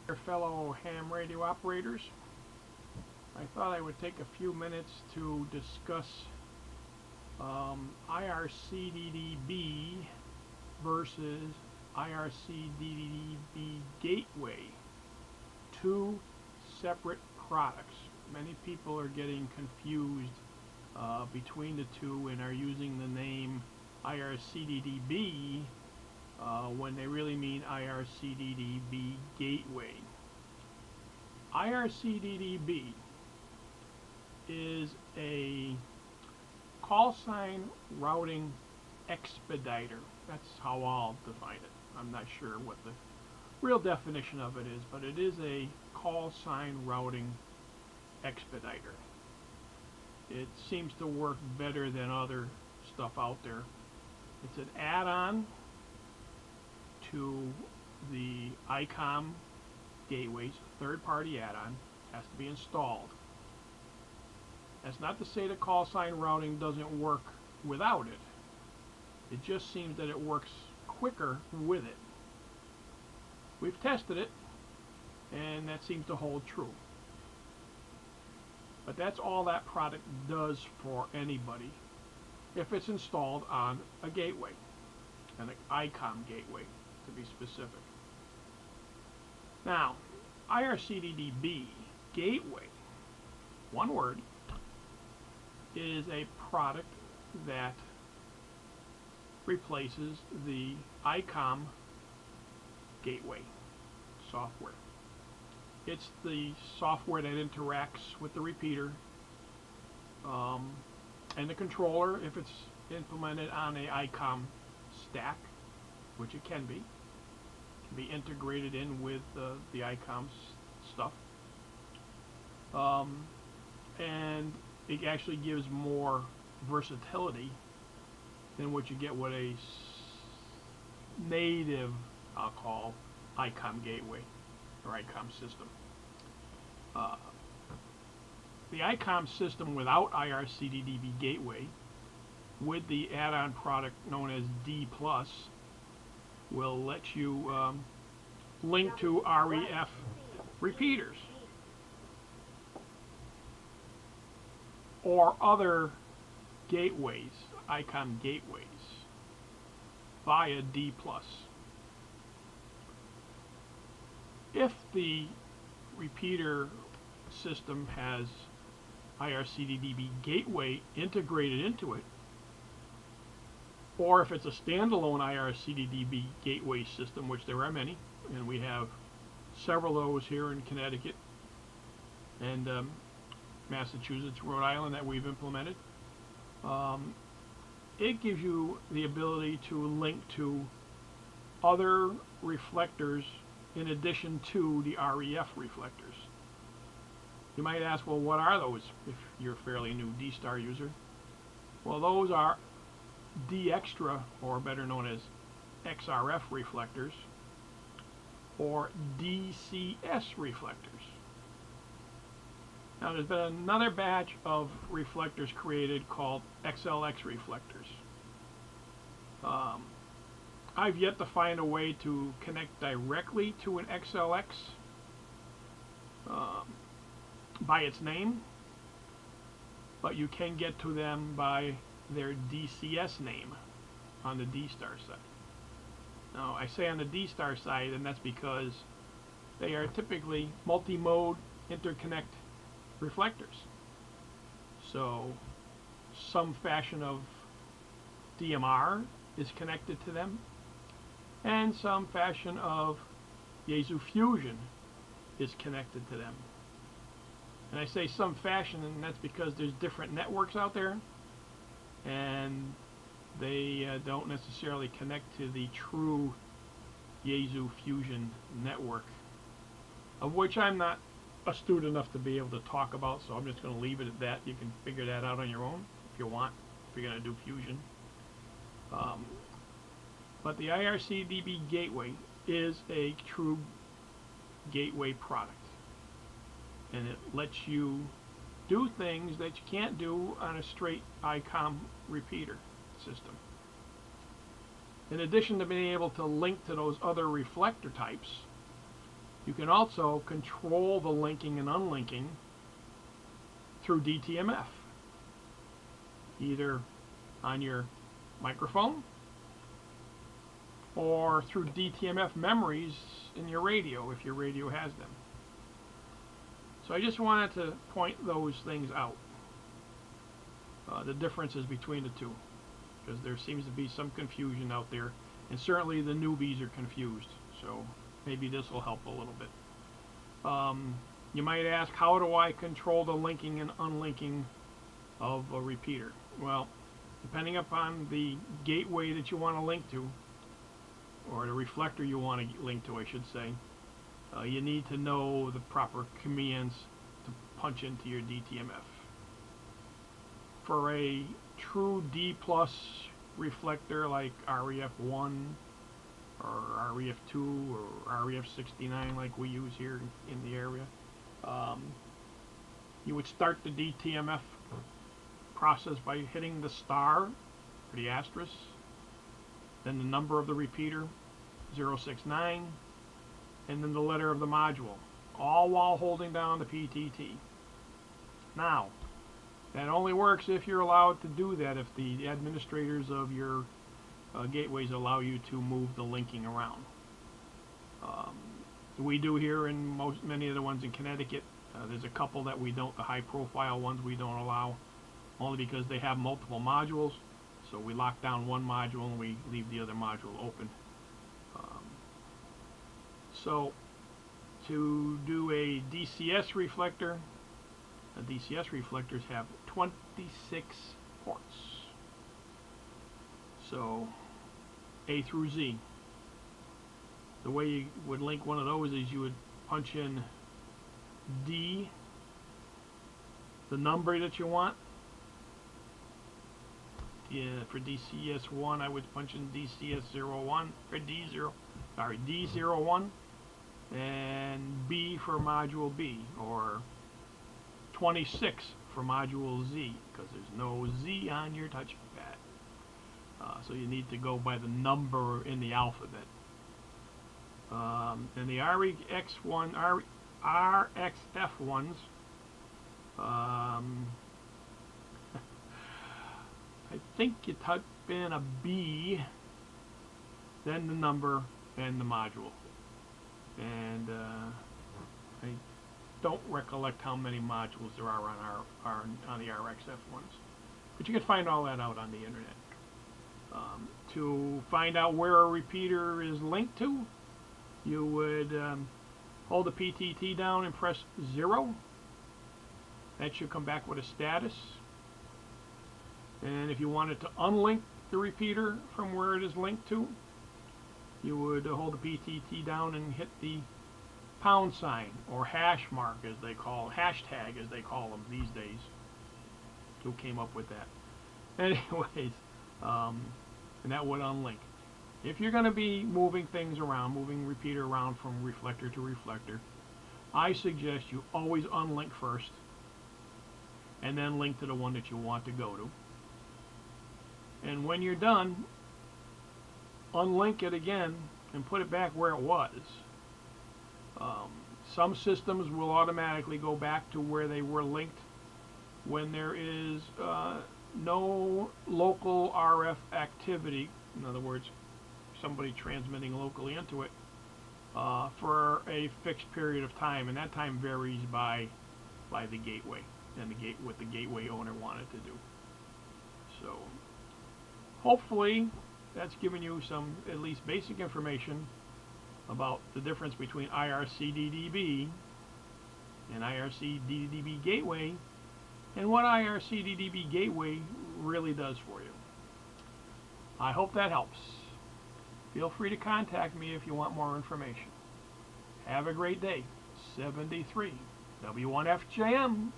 Dear fellow ham radio operators, I thought I would take a few minutes to discuss Ircddb versus Ircddb Gateway, two separate products. Many people are getting confused between the two and are using the name Ircddb when they really mean Ircddb Gateway. Ircddb is a call sign routing expediter. That's how I'll define it. I'm not sure what the real definition of it is, but it is a call sign routing expediter. It seems to work better than other stuff out there. It's an add-on to the ICOM gateways, third-party add-on, has to be installed. That's not to say the call sign routing doesn't work without it. It just seems that it works quicker with it. We've tested it, and that seems to hold true. But that's all that product does for anybody if it's installed on a gateway, an ICOM gateway to be specific. Now, Ircddb Gateway, one word, is a product that replaces the ICOM gateway software. It's the software that interacts with the repeater and the controller if it's implemented on a ICOM stack, which it can be. It can be integrated in with the ICOM stuff. And it actually gives more versatility than what you get with a native, I'll call, ICOM gateway or ICOM system. The ICOM system without Ircddb Gateway, with the add-on product known as D+, will let you link to REF repeaters or other gateways, ICOM gateways, via D+. If the repeater system has Ircddb Gateway integrated into it, or if it's a standalone Ircddb Gateway system, which there are many, and we have several of those here in Connecticut and Massachusetts, Rhode Island that we've implemented, it gives you the ability to link to other reflectors in addition to the REF reflectors. You might ask, well, what are those if you're a fairly new D-Star user? Well, those are D-Extra, or better known as XRF reflectors, or DCS reflectors. Now, there's been another batch of reflectors created called XLX reflectors. I've yet to find a way to connect directly to an XLX by its name, but you can get to them by their DCS name on the D-Star side. Now, I say on the D-Star side, and that's because they are typically multi-mode interconnect reflectors. So some fashion of DMR is connected to them, and some fashion of Yaesu Fusion is connected to them. And I say some fashion, and that's because there's different networks out there, and they don't necessarily connect to the true Yaesu Fusion network, of which I'm not astute enough to be able to talk about, so I'm just going to leave it at that. You can figure that out on your own if you want, if you're going to do Fusion. But the Ircddb Gateway is a true gateway product, and it lets you do things that you can't do on a straight ICOM repeater system. In addition to being able to link to those other reflector types, You can also control the linking and unlinking through DTMF, either on your microphone or through DTMF memories in your radio, if your radio has them. So I just wanted to point those things out, the differences between the two, because there seems to be some confusion out there, and certainly the newbies are confused, so maybe this will help a little bit. You might ask, how do I control the linking and unlinking of a repeater? Well, depending upon the gateway that you want to link to, or the reflector you want to link to, I should say, you need to know the proper commands to punch into your DTMF. For a true D+ reflector like REF1 or REF2 or REF69 like we use here in the area, you would start the DTMF process by hitting the star or the asterisk, then the number of the repeater 069, and then the letter of the module, all while holding down the PTT. Now, that only works if you're allowed to do that, if the administrators of your gateways allow you to move the linking around. We do here in many of the ones in Connecticut. There's a couple that we don't, the high profile ones we don't allow, only because they have multiple modules. So we lock down one module and we leave the other module open. So to do a DCS reflector, DCS reflectors have 26 ports. So A through Z. The way you would link one of those is you would punch in D, the number that you want. Yeah, for DCS1 I would punch in DCS01 or D01, and B for module B, or 26 for module Z, because there's no Z on your touchpad. So you need to go by the number in the alphabet. And the RXF ones, I think you type in a B, then the number, and the module. And I don't recollect how many modules there are on the RXF ones, but you can find all that out on the internet. To find out where a repeater is linked to, you would hold the PTT down and press 0. That should come back with a status. And if you wanted to unlink the repeater from where it is linked to, you would hold the PTT down and hit the pound sign, or hash mark as they call, hashtag as they call them these days. Who came up with that? Anyways, and that would unlink. If you're going to be moving things around, moving repeater around from reflector to reflector, I suggest you always unlink first, and then link to the one that you want to go to. And when you're done, unlink it again and put it back where it was. Some systems will automatically go back to where they were linked when there is no local RF activity. In other words, somebody transmitting locally into it for a fixed period of time, and that time varies by the gateway and what the gateway owner wanted to do. So hopefully that's given you some at least basic information about the difference between Ircddb and Ircddb Gateway, and what Ircddb Gateway really does for you. I hope that helps. Feel free to contact me if you want more information. Have a great day. 73 W1FJM.